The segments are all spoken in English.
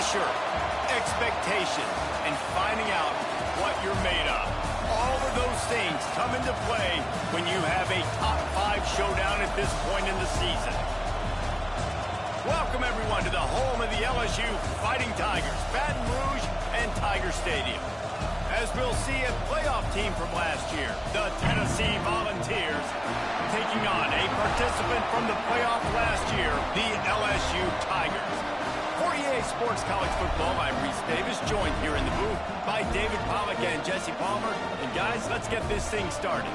Pressure, expectation, and finding out what you're made of. All of those things come into play when you have a top 5 showdown at this point in the season. Welcome, everyone, to the home of the LSU Fighting Tigers, Baton Rouge and Tiger Stadium. As we'll see, a playoff team from last year, the Tennessee Volunteers, taking on a participant from the playoff last year, the LSU Tigers. For EA Sports College Football, I'm Reese Davis, joined here in the booth by David Pollack and Jesse Palmer. And guys, let's get this thing started.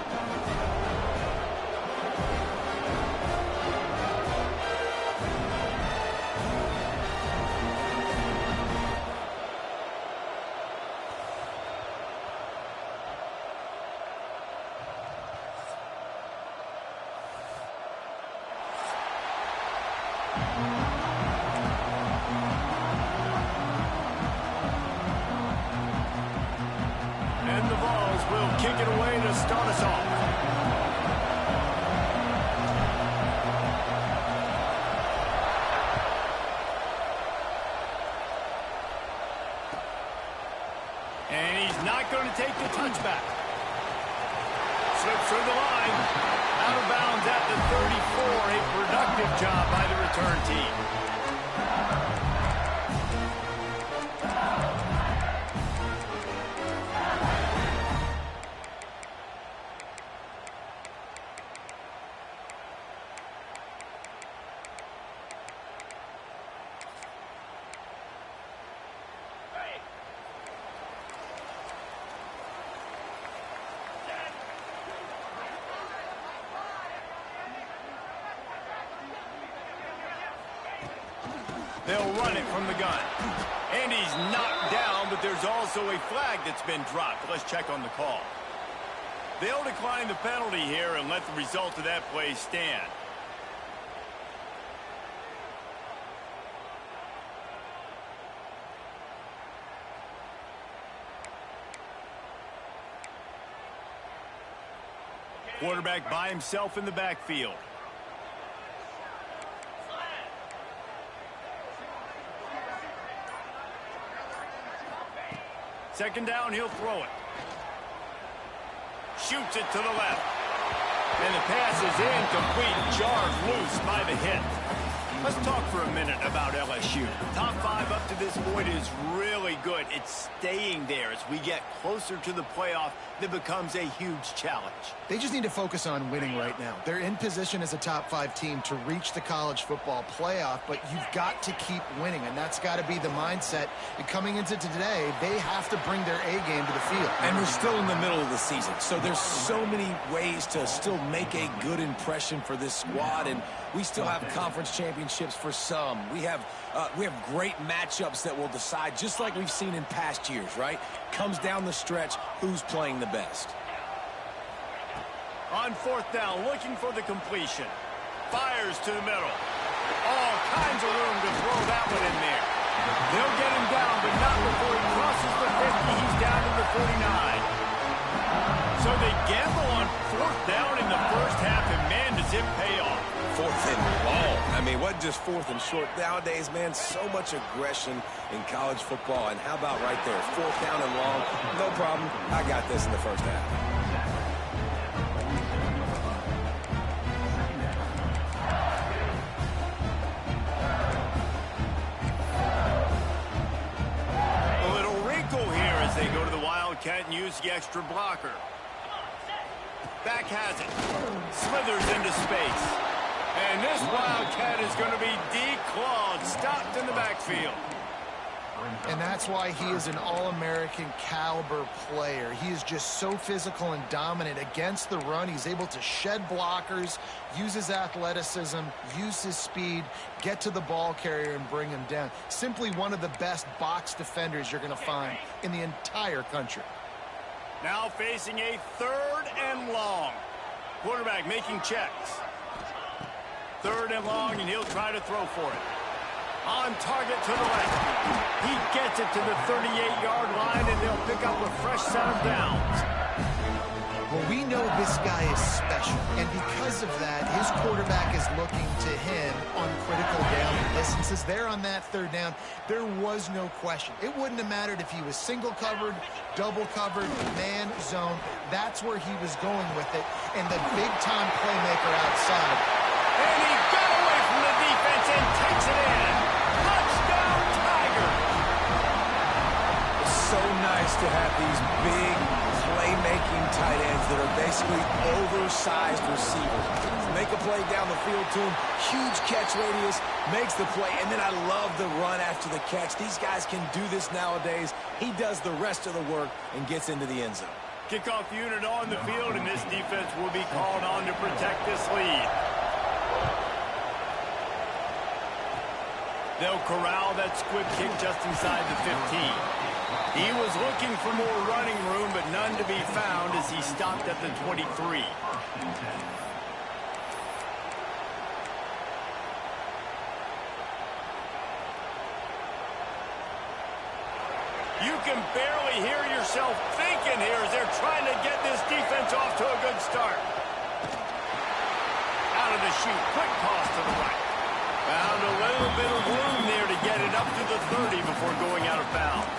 And the Vols will kick it away to start us off. And he's not going to take the touchback. Slips through the line. Out of bounds at the 34. A productive job by the return team. They'll run it from the gun. And he's knocked down, but there's also a flag that's been dropped. Let's check on the call. They'll decline the penalty here and let the result of that play stand. Quarterback by himself in the backfield. Second down, he'll throw it. Shoots it to the left. And the pass is incomplete. Jarred loose by the hit. Let's talk for a minute about LSU. Top 5 up to this point is really good. It's staying there. As we get closer to the playoff, that becomes a huge challenge. They just need to focus on winning right now. They're in position as a top 5 team to reach the college football playoff, but you've got to keep winning, and that's got to be the mindset. And coming into today, they have to bring their A game to the field. And we're still in the middle of the season, so there's so many ways to still make a good impression for this squad, and we still have conference championships for some. We have great matchups that will decide, just like we've seen in past years, right? Comes down the stretch, who's playing the best. On fourth down, looking for the completion. Fires to the middle. All kinds of room to throw that one in there. They'll get him down, but not before he crosses the 50. He's down to the 49. So they gamble on fourth down in the first half, and man, does it pay off. Fourth and long. I mean, what just fourth and short nowadays, man? So much aggression in college football. And how about right there? Fourth down and long. No problem. I got this in the first half. A little wrinkle here as they go to the Wildcat and use the extra blocker. Back has it. Slithers into space. And this Wildcat is going to be declawed, stopped in the backfield. And that's why he is an All-American caliber player. He is just so physical and dominant against the run. He's able to shed blockers, use his athleticism, use his speed, get to the ball carrier and bring him down. Simply one of the best box defenders you're going to find in the entire country. Now facing a third and long. Quarterback making checks. Third and long, and he'll try to throw for it. On target to the left. He gets it to the 38-yard line, and they'll pick up a fresh set of downs. Well, we know this guy is special, and because of that, his quarterback is looking to him on critical down distances. There on that third down, there was no question. It wouldn't have mattered if he was single covered, double covered, man zone. That's where he was going with it, and the big-time playmaker outside. And he got away from the defense and takes it in. Touchdown, Tiger! It's so nice to have these big playmaking tight ends that are basically oversized receivers. Make a play down the field to him, huge catch radius, makes the play, and then I love the run after the catch. These guys can do this nowadays. He does the rest of the work and gets into the end zone. Kickoff unit on the field, and this defense will be called on to protect this lead. They'll corral that squib kick just inside the 15. He was looking for more running room, but none to be found as he stopped at the 23. You can barely hear yourself thinking here as they're trying to get this defense off to a good start. Out of the chute, quick toss to the right. Found a little bit of room there to get it up to the 30 before going out of bounds.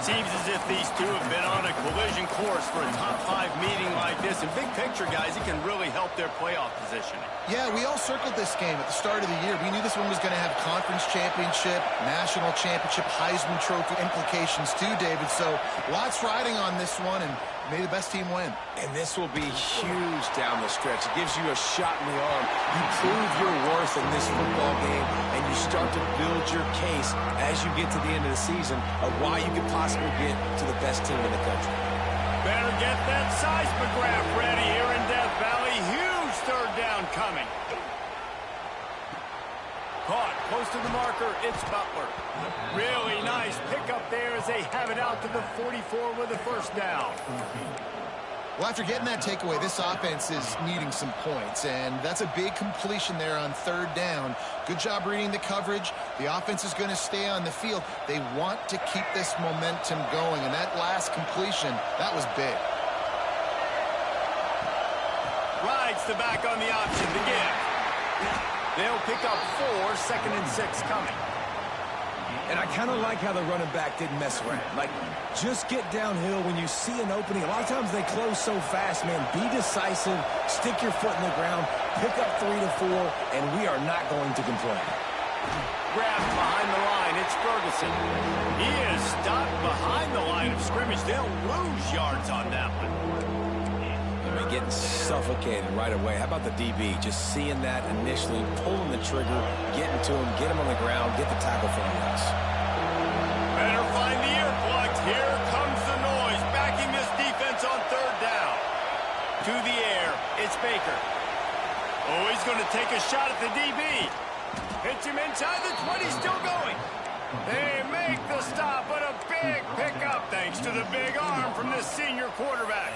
Seems as if these two have been on a collision course for a top-5 meeting like this. And big picture, guys, it can really help their playoff positioning. Yeah, we all circled this game at the start of the year. We knew this one was going to have conference championship, national championship, Heisman Trophy implications too, David. So lots riding on this one, and may the best team win. And this will be huge down the stretch. It gives you a shot in the arm. You prove your worth in this football game, and you start to build your case as you get to the end of the season of why you could possibly get to the best team in the country. Better get that seismograph ready here in Death Valley. Huge third down coming. Caught close to the marker. It's Butler. Really nice pickup there as they have it out to the 44 with a first down. Well, after getting that takeaway, this offense is needing some points, and that's a big completion there on third down. Good job reading the coverage. The offense is going to stay on the field. They want to keep this momentum going, and that last completion, that was big. Rides the back on the option to give. They'll pick up 4, 2nd and 6 coming. And I kind of like how the running back didn't mess around. Like, just get downhill when you see an opening. A lot of times they close so fast, man. Be decisive, stick your foot in the ground, pick up 3 to 4, and we are not going to complain. Grabbed behind the line, it's Ferguson. He is stopped behind the line of scrimmage. They'll lose yards on that one. I mean, getting suffocated right away. How about the DB? Just seeing that initially, pulling the trigger, getting to him, get him on the ground, get the tackle for him. Better find the earplugs. Here comes the noise, backing this defense on third down. To the air, it's Baker. Oh, he's going to take a shot at the DB. Hits him inside the 20, still going. They make the stop, but a big pickup thanks to the big arm from this senior quarterback.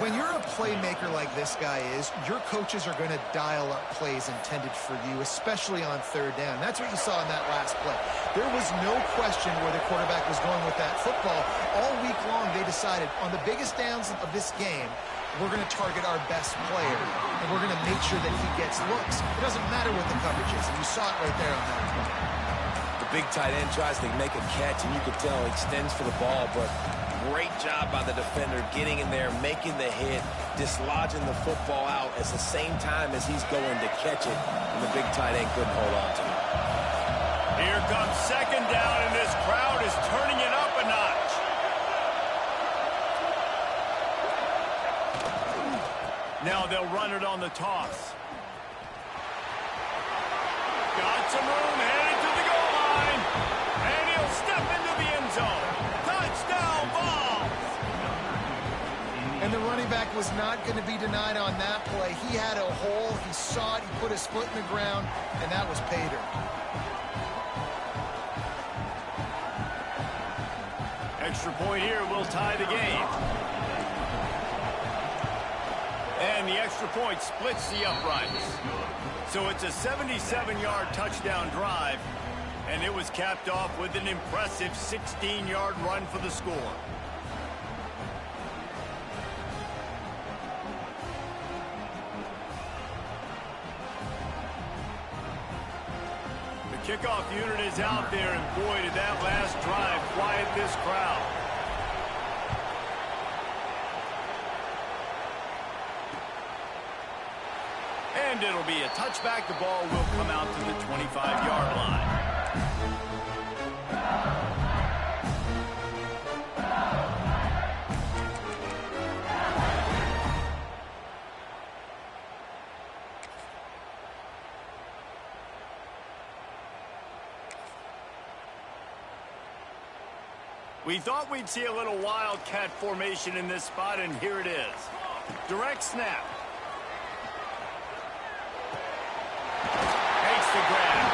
When you're a playmaker like this guy is, your coaches are going to dial up plays intended for you, especially on third down. That's what you saw in that last play. There was no question where the quarterback was going with that football. All week long, they decided on the biggest downs of this game, we're going to target our best player, and we're going to make sure that he gets looks. It doesn't matter what the coverage is, and you saw it right there on that play. The big tight end tries to make a catch, and you could tell he extends for the ball, but great job by the defender getting in there, making the hit, dislodging the football out at the same time as he's going to catch it, and the big tight end couldn't hold on to it. Here comes second down, and this crowd is turning it up a notch. Now they'll run it on the toss. Got some room, headed to the goal line, and he'll step into the end zone. Touchdown ball! And the running back was not going to be denied on that play. He had a hole, he saw it, he put his foot in the ground, and that was pay dirt. Extra point here will tie the game. And the extra point splits the uprights. So it's a 77-yard touchdown drive, and it was capped off with an impressive 16-yard run for the score. Kickoff unit is out there, and boy, did that last drive quiet this crowd. And it'll be a touchback. The ball will come out to the 25-yard line. We thought we'd see a little wildcat formation in this spot, and here it is. Direct snap. Makes the grab.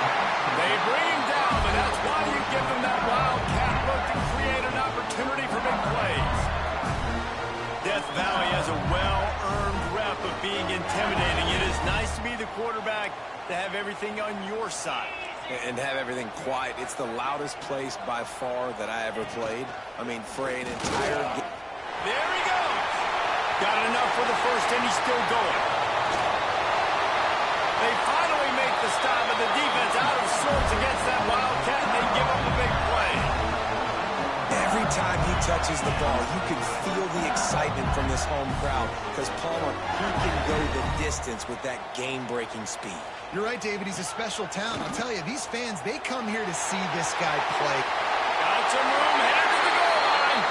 They bring him down, and that's why you give them that wildcat look to create an opportunity for big plays. Death Valley has a well-earned rep of being intimidating. It is nice to be the quarterback, to have everything on your side. And have everything quiet. It's the loudest place by far that I ever played. I mean, for an entire game. There he goes. Got enough for the first, and he's still going. They finally make the stop, and the defense out of sorts against that wildcat, and they give up a big play. Every time he touches the ball, you can feel the excitement from this home crowd because Palmer, he can go the distance with that game-breaking speed. You're right, David. He's a special talent. I'll tell you, these fans, they come here to see this guy play. Got some room, headed to the goal line.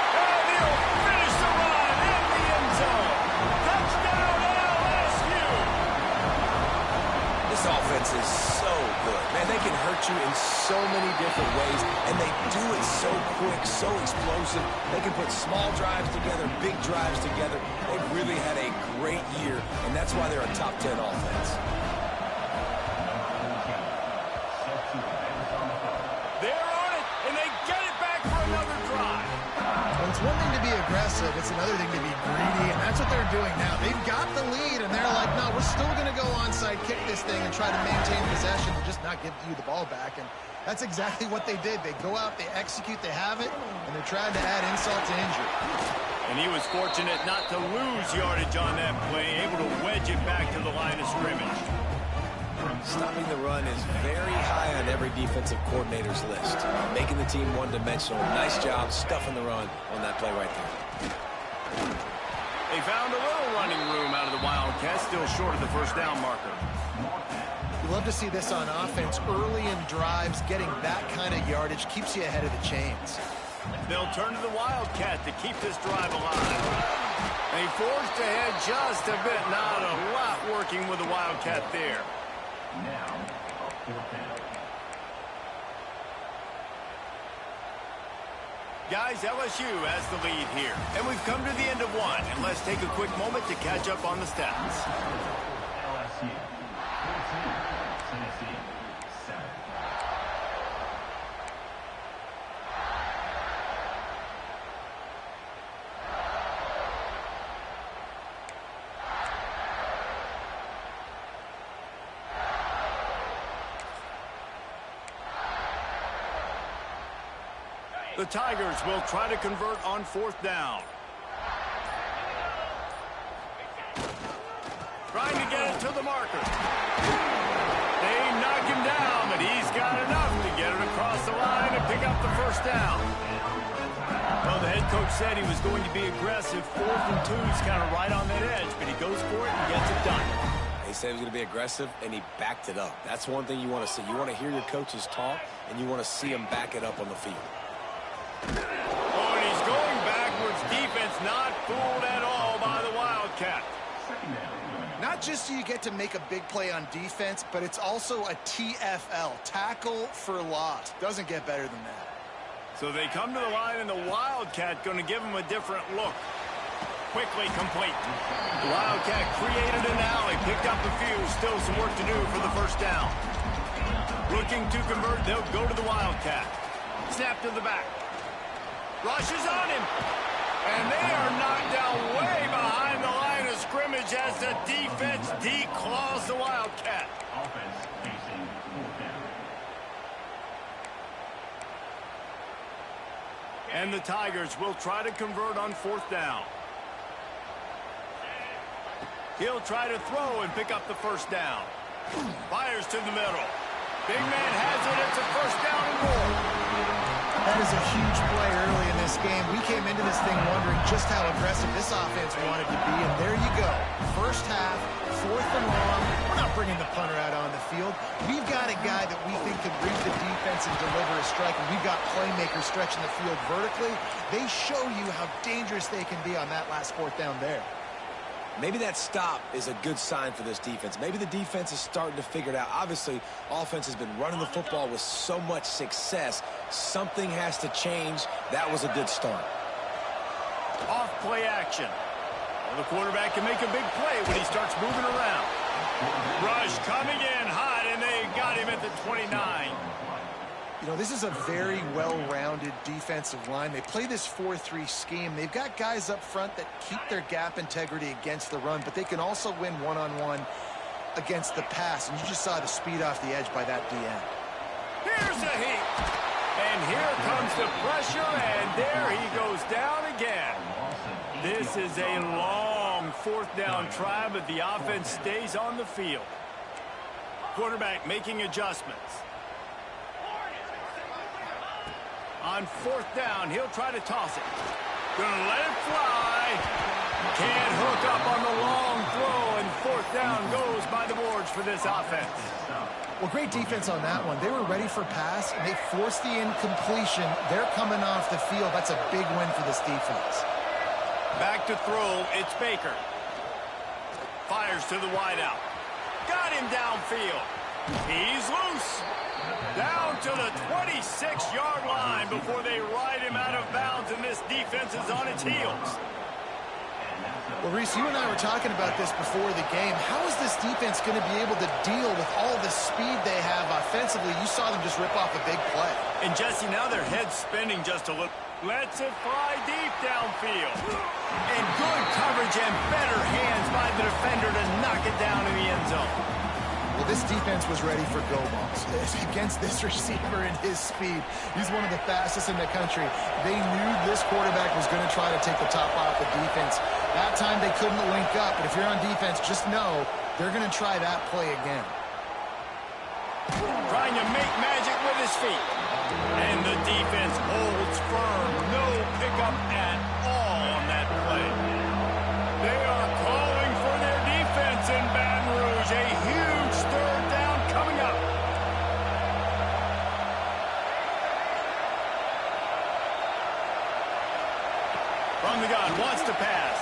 And he'll finish the run in the end zone. Touchdown, LSU. This offense is so good. Man, they can hurt you in so many different ways, and they do it so quick, so explosive. They can put small drives together, big drives together. They've really had a great year, and that's why they're a top 10 offense. It's one thing to be aggressive, it's another thing to be greedy, and that's what they're doing now. They've got the lead, and they're like, no, we're still going to go onside, kick this thing, and try to maintain possession and just not give you the ball back. And that's exactly what they did. They go out, they execute, they have it, and they're trying to add insult to injury. And he was fortunate not to lose yardage on that play, able to wedge it back to the line of scrimmage. Stopping the run is very high on every defensive coordinator's list. Making the team one-dimensional. Nice job stuffing the run on that play right there. They found a little running room out of the Wildcats, still short of the first down marker. You love to see this on offense. Early in drives, getting that kind of yardage keeps you ahead of the chains. They'll turn to the Wildcat to keep this drive alive. They forced ahead just a bit. Not a lot working with the Wildcat there. Now, fourth down. Guys, LSU has the lead here. And we've come to the end of one. And let's take a quick moment to catch up on the stats. LSU, 14, Tennessee, 7. The Tigers will try to convert on fourth down. Trying to get it to the marker. They knock him down, but he's got enough to get it across the line and pick up the first down. Well, the head coach said he was going to be aggressive. 4th and 2 is kind of right on that edge, but he goes for it and gets it done. He said he was going to be aggressive, and he backed it up. That's one thing you want to see. You want to hear your coaches talk, and you want to see them back it up on the field. Oh, and he's going backwards. Defense not fooled at all by the Wildcat. Not just do you get to make a big play on defense, but it's also a TFL, tackle for loss. Doesn't get better than that. So they come to the line, and the Wildcat going to give him a different look. Quickly complete. The Wildcat created an alley, picked up a few. Still some work to do for the first down. Looking to convert, they'll go to the Wildcat. Snap to the back. Rushes on him. And they are knocked down way behind the line of scrimmage as the defense declaws the Wildcat. Offense facing fourth down. And the Tigers will try to convert on fourth down. He'll try to throw and pick up the first down. Fires to the middle. Big man has it. It's a first down and more. That is a huge play early in this game. We came into this thing wondering just how aggressive this offense wanted to be, and there you go. First half, 4th and long. We're not bringing the punter out on the field. We've got a guy that we think can read the defense and deliver a strike, and we've got playmakers stretching the field vertically. They show you how dangerous they can be on that last 4th down there. Maybe that stop is a good sign for this defense. Maybe the defense is starting to figure it out. Obviously, offense has been running the football with so much success. Something has to change. That was a good start. Off play action. Well, the quarterback can make a big play when he starts moving around. Rush coming in hot, and they got him at the 29. You know, this is a very well-rounded defensive line. They play this 4-3 scheme. They've got guys up front that keep their gap integrity against the run, but they can also win one-on-one against the pass. And you just saw the speed off the edge by that DN. Here's a heat. And here comes the pressure, and there he goes down again. This is a long 4th down try, but the offense stays on the field. Quarterback making adjustments. On 4th down, he'll try to toss it. Gonna let it fly. Can't hook up on the long throw, and 4th down goes by the boards for this offense. Well, great defense on that one. They were ready for pass, and they forced the incompletion. They're coming off the field. That's a big win for this defense. Back to throw, it's Baker. Fires to the wideout. Got him downfield. He's loose. Down to the 26-yard line before they ride him out of bounds, and this defense is on its heels. Well, Reese, you and I were talking about this before the game. How is this defense going to be able to deal with all the speed they have offensively? You saw them just rip off a big play. And, Jesse, now their head's spinning just a little. Lets it fly deep downfield. And good coverage and better hands by the defender to knock it down in the end zone. Well, this defense was ready for go balls. Against this receiver and his speed, he's one of the fastest in the country. They knew this quarterback was going to try to take the top off the defense. That time they couldn't link up, but if you're on defense, just know they're going to try that play again. Trying to make magic with his feet. And the defense holds firm. No pickup at all on that play. They are calling for their defense in Baton Rouge. A huge 3rd down coming up. From the gun, wants to pass.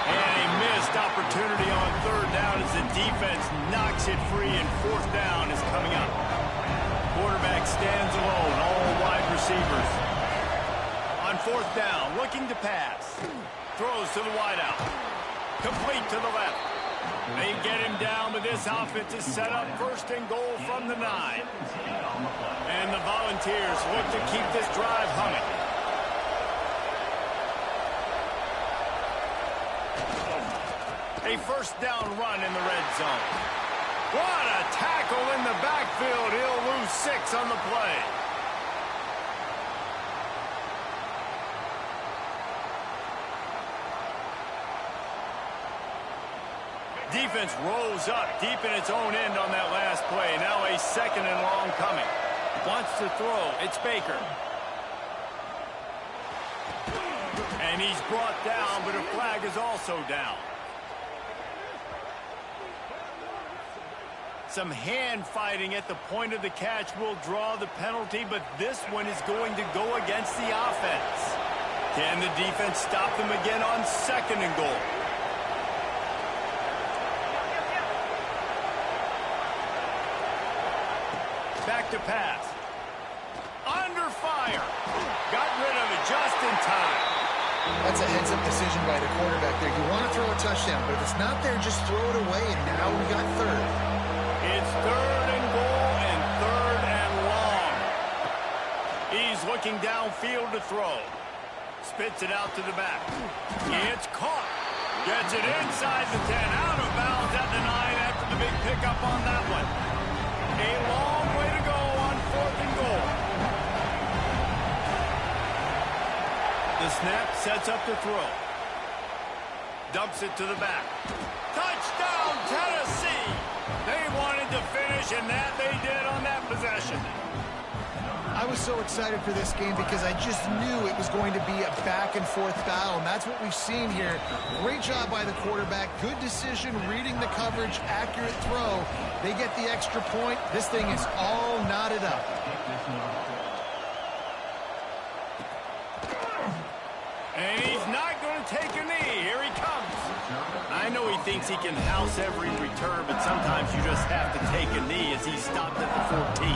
And a missed opportunity on 3rd down as the defense knocks it free, and 4th down is coming up. Quarterback stands alone, all wide receivers. On 4th down, looking to pass. Throws to the wideout. Complete to the left. They get him down, but this offense is set up 1st and goal from the 9. And the Volunteers look to keep this drive humming. A 1st down run in the red zone. What a tackle in the backfield. He'll lose 6 on the play. Defense rose up deep in its own end on that last play. Now a 2nd and long coming. Wants to throw. It's Baker. And he's brought down, but a flag is also down. Some hand fighting at the point of the catch will draw the penalty, but this one is going to go against the offense. Can the defense stop them again on 2nd and goal? Back to pass. Under fire. Got rid of it just in time. That's a heads-up decision by the quarterback there. You want to throw a touchdown, but if it's not there, just throw it away, and now we got 3rd. It's 3rd and goal and 3rd and long. He's looking downfield to throw. Spits it out to the back. It's caught. Gets it inside the 10. Out of bounds at the 9 after the big pickup on that one. A long way to go on 4th and goal. The snap sets up to throw. Dumps it to the back. Touchdown, Tennessee! They wanted to finish finish, and that they did on that possession. I was so excited for this game because I just knew it was going to be a back-and-forth battle, and that's what we've seen here. Great job by the quarterback. Good decision, reading the coverage, accurate throw. They get the extra point. This thing is all knotted up. And he's not going to take a knee. Here he comes. I know he thinks he can house every return, but sometimes you just have to take a knee as he stopped at the 14.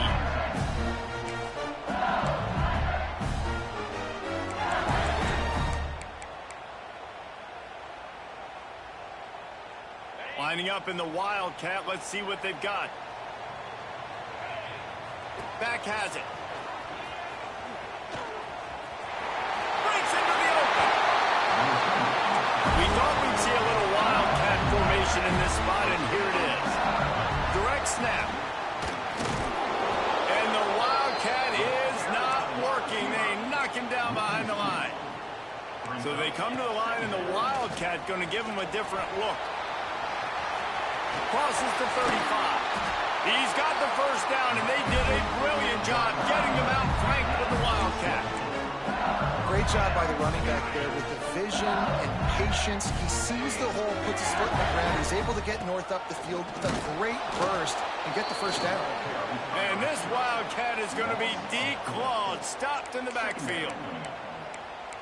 Lining up in the Wildcat. Let's see what they've got. Back has it. Breaks into the open. We thought we'd see a little Wildcat formation in this spot, and here it is. Direct snap. And the Wildcat is not working. They knock him down behind the line. So they come to the line, and the Wildcat going to give him a different look. Crosses to 35. He's got the first down, and they did a brilliant job getting them out flanked with the Wildcat. Great job by the running back there with the vision and patience. He sees the hole, puts his foot in the ground. He's able to get north up the field with a great burst and get the first down. And this Wildcat is going to be declawed, stopped in the backfield.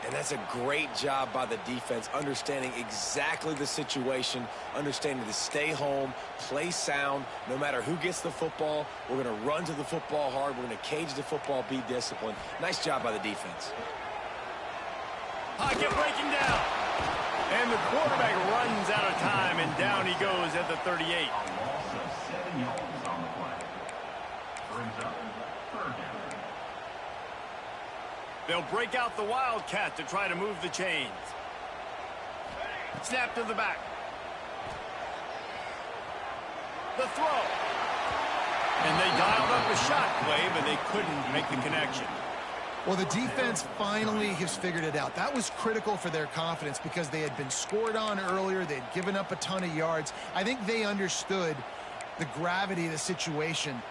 And that's a great job by the defense, understanding exactly the situation, understanding to stay home, play sound. No matter who gets the football, we're going to run to the football hard. We're going to cage the football, be disciplined. Nice job by the defense. Pocket breaking down. And the quarterback runs out of time, and down he goes at the 38. A loss of 7 yards on the play. Brings up third down. They'll break out the Wildcat to try to move the chains. Snap to the back. The throw. And they dialed up a shot play, but they couldn't make the connection. Well, the defense finally has figured it out. That was critical for their confidence because they had been scored on earlier. They had given up a ton of yards. I think they understood the gravity of the situation.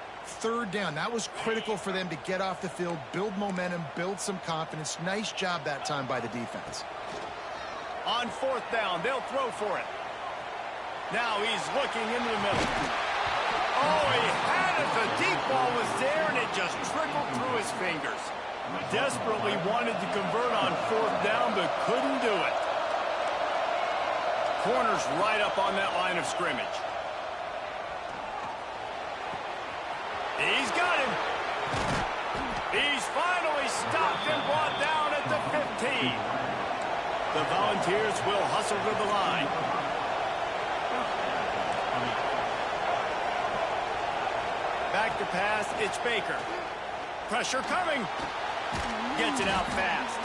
Third down, that was critical for them to get off the field, build momentum, build some confidence. Nice job that time by the defense. On fourth down, they'll throw for it. Now he's looking into the middle. Oh, he had it. The deep ball was there, and it just trickled through his fingers. Desperately wanted to convert on fourth down, but couldn't do it. Corner's right up on that line of scrimmage. He's got him. He's finally stopped and brought down at the 15. The Volunteers will hustle to the line. Back to pass, it's Baker. Pressure coming. Gets it out fast.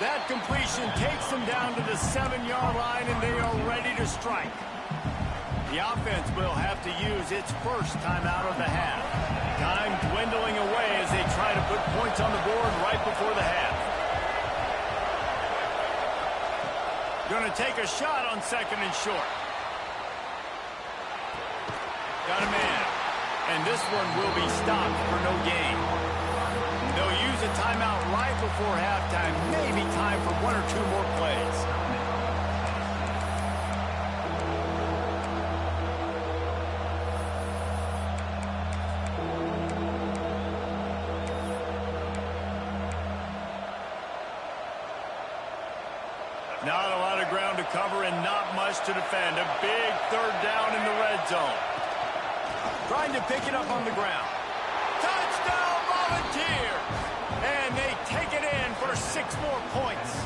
That completion takes them down to the 7-yard line, and they are ready to strike. The offense will have to use its first timeout of the half. Time dwindling away as they try to put points on the board right before the half. Going to take a shot on second and short. Got a man. And this one will be stopped for no gain. They'll use a timeout right before halftime. Maybe time for one or two more plays. Not a lot of ground to cover and not much to defend. A big third down in the red zone. Trying to pick it up on the ground. Touchdown, Volunteers! And they take it in for 6 more points.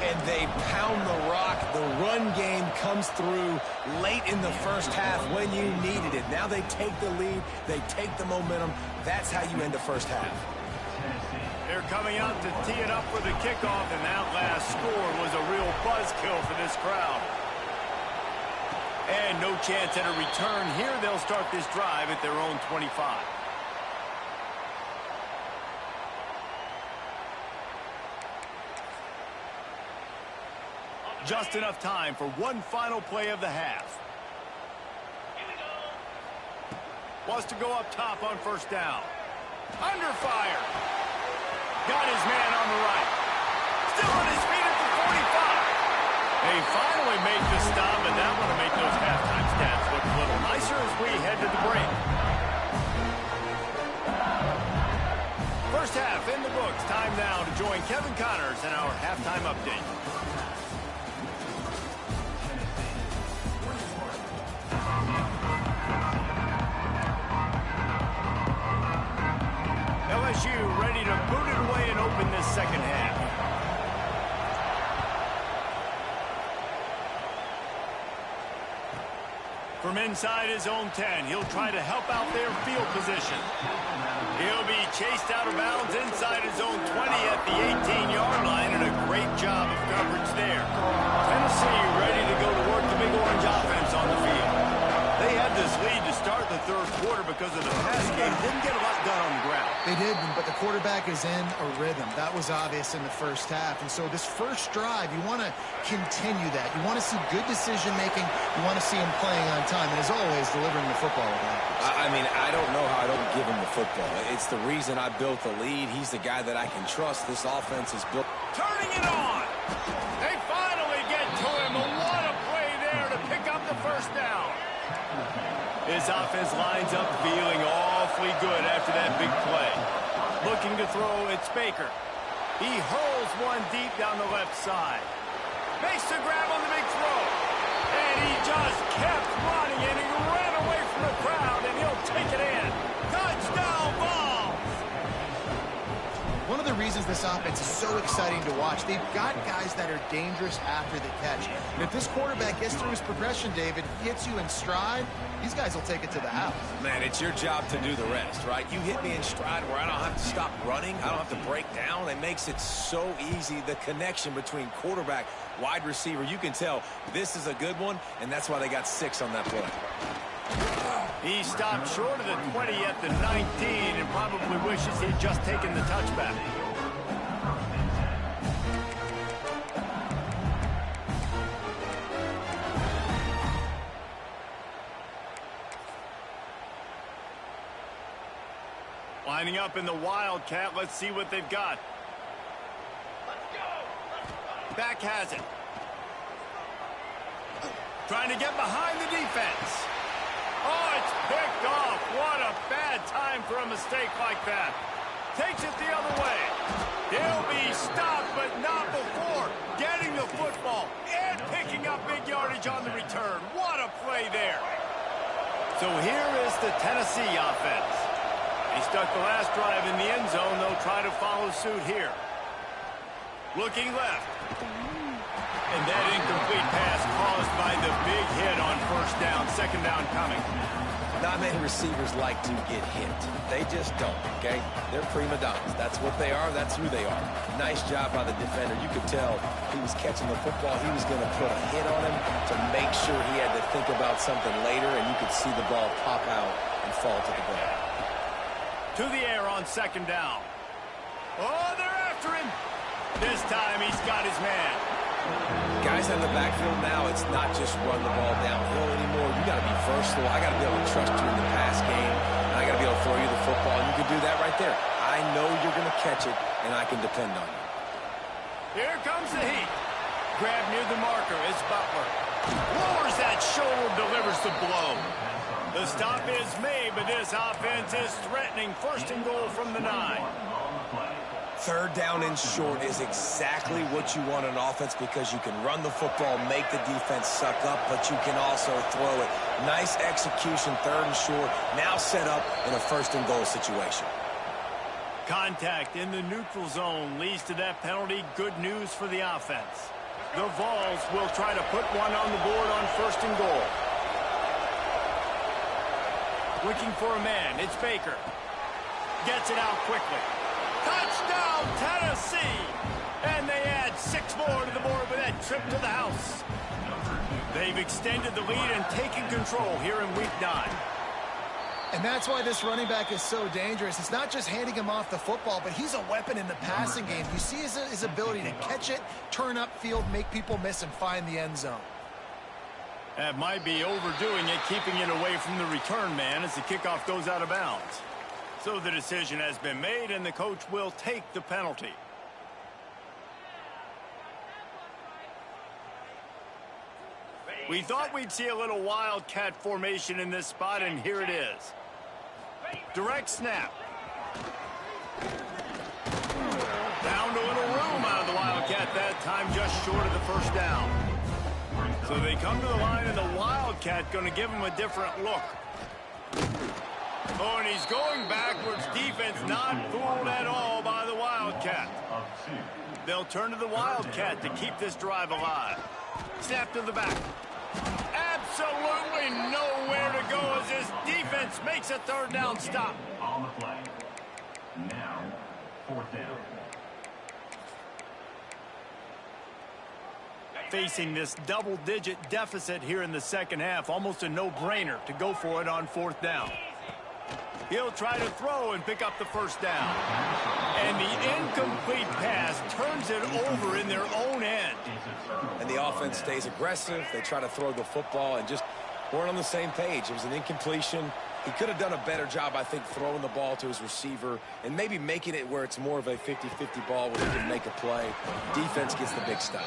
And they pound the rock. The run game comes through late in the first half when you needed it. Now they take the lead. They take the momentum. That's how you end the first half. They're coming out to tee it up for the kickoff, and that last score was a real buzzkill for this crowd. And no chance at a return here. They'll start this drive at their own 25. Just enough time for one final play of the half. Wants to go up top on first down. Under fire. Got his man on the right. Still on his feet at the 45. They finally make the stop, and that one to make those halftime stats look a little nicer as we head to the break. First half in the books. Time now to join Kevin Connors in our halftime update. LSU ready to boot it away and open this second half. From inside his own 10, he'll try to help out their field position. He'll be chased out of bounds inside his own 20 at the 18-yard line, and a great job of coverage there. Tennessee ready to go to work the Big Orange offense on the field. They had this lead to start the third quarter because of the pass game. Didn't get a lot done on the ground. They did, but the quarterback is in a rhythm. That was obvious in the first half. And so this first drive, you want to continue that. You want to see good decision-making. You want to see him playing on time. And as always, delivering the football with accuracy. I mean, I don't know how I don't give him the football. It's the reason I built the lead. He's the guy that I can trust. This offense is built. Turning it on. They finally get to him. What a play there to pick up the first down. His offense lines up feeling awfully good after that big play. Looking to throw, it's Baker. He hurls one deep down the left side. Makes the grab on the big throw. And he just kept running, and he ran away from the crowd, and he'll take it in. Touchdown ball! One of the reasons this offense is so exciting to watch, they've got guys that are dangerous after the catch. And if this quarterback gets through his progression, David, hits you in stride, these guys will take it to the house. Man, it's your job to do the rest, right? You hit me in stride where I don't have to stop running. I don't have to break down. It makes it so easy, the connection between quarterback, wide receiver. You can tell this is a good one, and that's why they got 6 on that play. He stopped short of the 20 at the 19 and probably wishes he'd just taken the touchback. Lining up in the Wildcat. Let's see what they've got. Back has it. Trying to get behind the defense. Oh, it's picked off. What a bad time for a mistake like that. Takes it the other way. He'll be stopped, but not before getting the football and picking up big yardage on the return. What a play there. So here is the Tennessee offense. He stuck the last drive in the end zone. They'll try to follow suit here. Looking left. And that incomplete pass caused by the big hit on first down. Second down coming. Not many receivers like to get hit. They just don't, okay? They're prima donnas. That's what they are. That's who they are. Nice job by the defender. You could tell he was catching the football. He was going to put a hit on him to make sure he had to think about something later, and you could see the ball pop out and fall to the ground. To the air on second down. Oh, they're after him. This time he's got his man. Guys in the backfield now, it's not just run the ball downhill anymore. You got to be versatile. I got to be able to trust you in the pass game, and I got to be able to throw you the football, and you can do that right there. I know you're going to catch it, and I can depend on you. Here comes the heat. Grab near the marker is Butler. Lowers that shoulder, delivers the blow. The stop is made, but this offense is threatening. First and goal from the 9. Third down and short is exactly what you want on offense because you can run the football, make the defense suck up, but you can also throw it. Nice execution, third and short, now set up in a first and goal situation. Contact in the neutral zone leads to that penalty. Good news for the offense. The Vols will try to put one on the board on first and goal. Looking for a man, it's Baker. Gets it out quickly. Touchdown, Tennessee! And they add 6 more to the board with that trip to the house. They've extended the lead and taken control here in Week 9. And that's why this running back is so dangerous. It's not just handing him off the football, but he's a weapon in the passing game. You see his ability to catch it, turn upfield, make people miss, and find the end zone. That might be overdoing it, keeping it away from the return man as the kickoff goes out of bounds. So the decision has been made, and the coach will take the penalty. We thought we'd see a little wildcat formation in this spot, and here it is. Direct snap. Found a little room out of the wildcat that time, just short of the first down. So they come to the line, and the wildcat going to give him a different look. Oh, and he's going backwards. Defense not fooled at all by the wildcat. They'll turn to the wildcat to keep this drive alive. Snap to the back. Absolutely nowhere to go as this defense makes a third down stop. On the play. Now, fourth down. Facing this double-digit deficit here in the second half, almost a no-brainer to go for it on fourth down. He'll try to throw and pick up the first down. And the incomplete pass turns it over in their own end. And the offense stays aggressive. They try to throw the football and just weren't on the same page. It was an incompletion. He could have done a better job, I think, throwing the ball to his receiver and maybe making it where it's more of a 50-50 ball where he can make a play. Defense gets the big stop.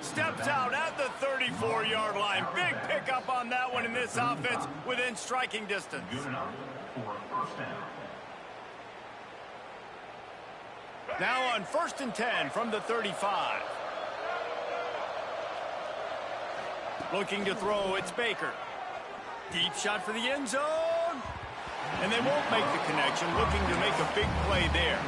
Steps out at the 34-yard line. Big pickup on that one in this offense within striking distance. Good enough for a first down. Now on 1st and 10 from the 35. Looking to throw, it's Baker. Deep shot for the end zone. And they won't make the connection, looking to make a big play there.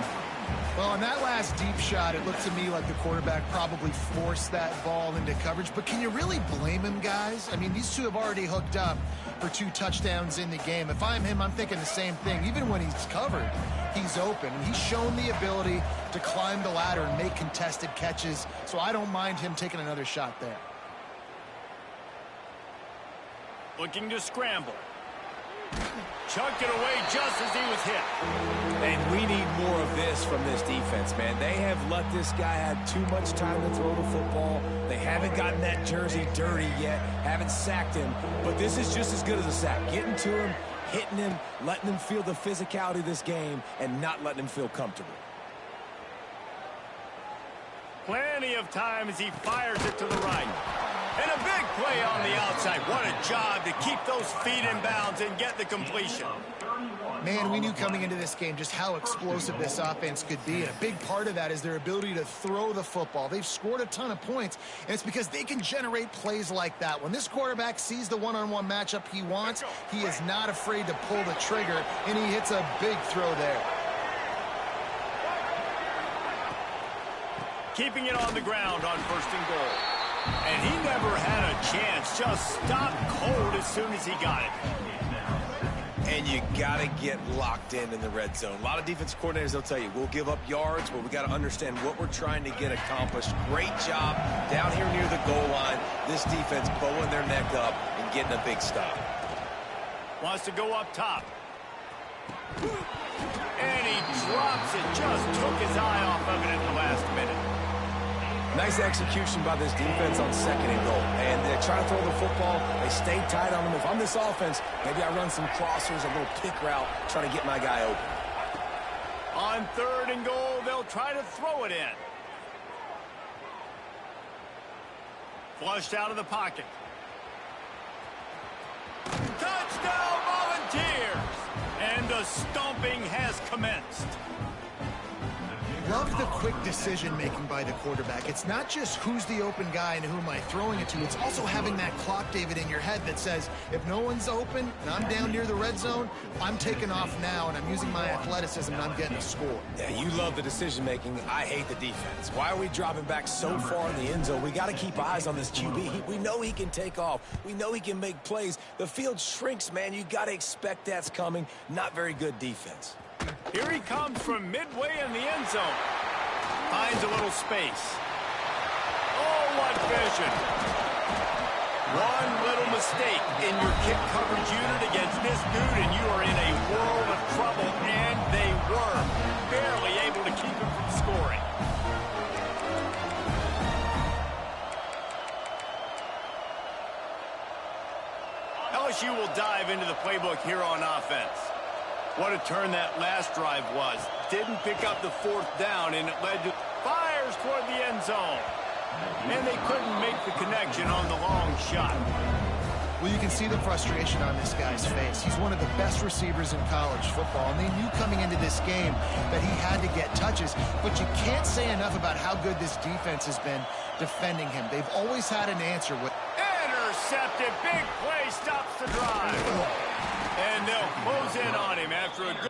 Well, on that last deep shot, it looked to me like the quarterback probably forced that ball into coverage. But can you really blame him, guys? I mean, these two have already hooked up for 2 touchdowns in the game. If I'm him, I'm thinking the same thing. Even when he's covered, he's open. He's shown the ability to climb the ladder and make contested catches. So I don't mind him taking another shot there. Looking to scramble. Chucked it away just as he was hit. And we need more of this from this defense, man. They have let this guy have too much time to throw the football. They haven't gotten that jersey dirty yet, haven't sacked him. But this is just as good as a sack. Getting to him, hitting him, letting him feel the physicality of this game, and not letting him feel comfortable. Plenty of time as he fires it to the right. And a big play on the outside. What a job to keep those feet in bounds and get the completion. Man, we knew coming into this game just how explosive this offense could be. And a big part of that is their ability to throw the football. They've scored a ton of points, and it's because they can generate plays like that. When this quarterback sees the one-on-one matchup he wants, he is not afraid to pull the trigger, and he hits a big throw there. Keeping it on the ground on 1st and goal. And he never had a chance. Just stopped cold as soon as he got it. And you got to get locked in the red zone. A lot of defense coordinators, they'll tell you, we'll give up yards, but we got to understand what we're trying to get accomplished. Great job down here near the goal line. This defense bowing their neck up and getting a big stop. Wants to go up top. And he drops it. Just took his eye off of it at the last minute. Nice execution by this defense on 2nd and goal. And they try to throw the football. They stay tight on them. If I'm this offense, maybe I run some crossers, a little pick route, try to get my guy open. On 3rd and goal, they'll try to throw it in. Flushed out of the pocket. Touchdown, Volunteers! And the stomping has commenced. Love the quick decision-making by the quarterback. It's not just who's the open guy and who am I throwing it to. It's also having that clock, David, in your head that says, if no one's open and I'm down near the red zone, I'm taking off now and I'm using my athleticism and I'm getting a score. Yeah, you love the decision-making. I hate the defense. Why are we dropping back so far in the end zone? We got to keep eyes on this QB. We know he can take off. We know he can make plays. The field shrinks, man. You got to expect that's coming. Not very good defense. Here he comes from midway in the end zone. Finds a little space. Oh, what vision. One little mistake in your kick coverage unit against this dude, and you are in a world of trouble, and they were barely able to keep him from scoring. LSU will dive into the playbook here on offense. What a turn that last drive was. Didn't pick up the fourth down, and it led to fires toward the end zone. And they couldn't make the connection on the long shot. Well, you can see the frustration on this guy's face. He's one of the best receivers in college football, and they knew coming into this game that he had to get touches. But you can't say enough about how good this defense has been defending him. They've always had an answer. Intercepted. Big play stops the drive. And they'll close in on him after a good...